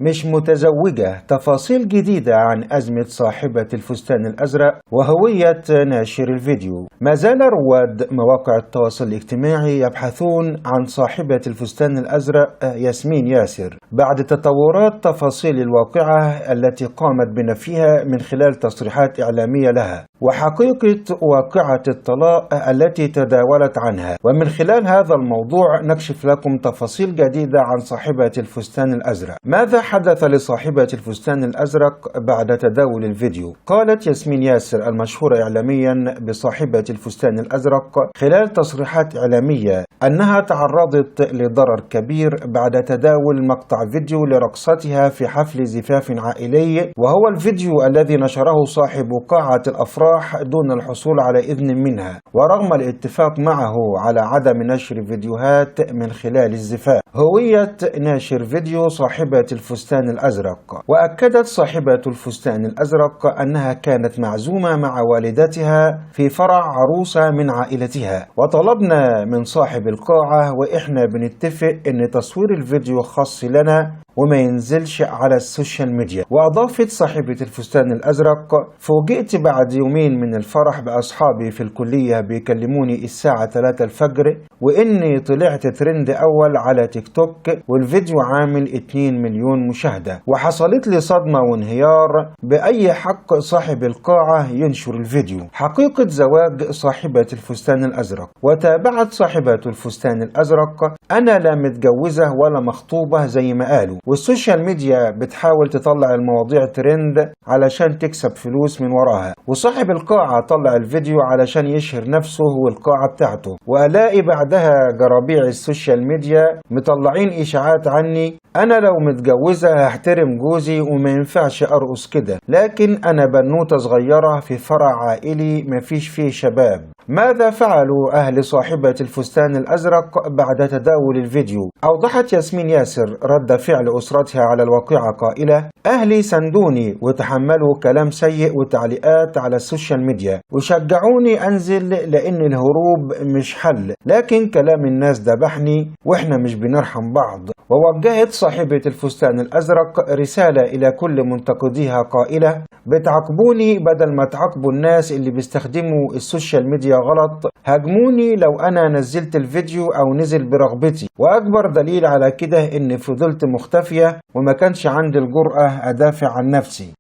مش متزوجة. تفاصيل جديدة عن أزمة صاحبة الفستان الأزرق وهوية ناشر الفيديو. ما زال رواد مواقع التواصل الاجتماعي يبحثون عن صاحبة الفستان الأزرق ياسمين ياسر بعد تطورات تفاصيل الواقعة التي قامت بنفيها من خلال تصريحات إعلامية لها وحقيقة واقعة الطلاق التي تداولت عنها. ومن خلال هذا الموضوع نكشف لكم تفاصيل جديدة عن صاحبة الفستان الأزرق. ماذا حدث لصاحبة الفستان الأزرق بعد تداول الفيديو؟ قالت ياسمين ياسر المشهورة إعلاميا بصاحبة الفستان الأزرق خلال تصريحات إعلامية أنها تعرضت لضرر كبير بعد تداول مقطع فيديو لرقصتها في حفل زفاف عائلي، وهو الفيديو الذي نشره صاحب قاعة الأفراح دون الحصول على إذن منها ورغم الاتفاق معه على عدم نشر فيديوهات من خلال الزفاف. هوية ناشر فيديو صاحبة الفستان الأزرق. وأكدت صاحبة الفستان الأزرق أنها كانت معزومة مع والدتها في فرع عروسة من عائلتها، وطلبنا من صاحب القاعة وإحنا بنتفق أن تصوير الفيديو خاص لنا وما ينزلش على السوشيال ميديا. وأضافت صاحبة الفستان الأزرق: فوجئت بعد يومين من الفرح بأصحابي في الكلية بيكلموني الساعة 3 الفجر وإني طلعت ترند أول على تيك توك والفيديو عامل 2 مليون مشاهدة، وحصلت لي صدمة وانهيار. بأي حق صاحب القاعة ينشر الفيديو؟ حقيقة زواج صاحبة الفستان الأزرق. وتابعت صاحبة الفستان الأزرق: أنا لا متجوزة ولا مخطوبة زي ما قالوا، والسوشيال ميديا بتحاول تطلع المواضيع ترند علشان تكسب فلوس من وراها، وصاحب القاعة طلع الفيديو علشان يشهر نفسه والقاعة بتاعته، وألاقي بعدها جرابيع السوشيال ميديا مطلعين إشاعات عني. أنا لو متجوزة هحترم جوزي وما ينفعش أرقص كده، لكن أنا بنوتة صغيرة في فرع عائلي مفيش فيه شباب. ماذا فعلوا أهل صاحبة الفستان الأزرق بعد تداول الفيديو؟ أوضحت ياسمين ياسر رد فعل أسرتها على الواقعة قائلة: أهلي سندوني وتحملوا كلام سيء وتعليقات على السوشيال ميديا وشجعوني أنزل لأن الهروب مش حل، لكن كلام الناس دبحني وإحنا مش بنرحم بعض. ووجهت صاحبة الفستان الأزرق رسالة إلى كل منتقديها قائلة: بتعاقبوني بدل ما تعاقبوا الناس اللي بيستخدموا السوشيال ميديا غلط، هاجموني لو أنا نزلت الفيديو أو نزل برغبتي، وأكبر دليل على كده إن فضلت مختفية وما كانش عندي الجرأة أدافع عن نفسي.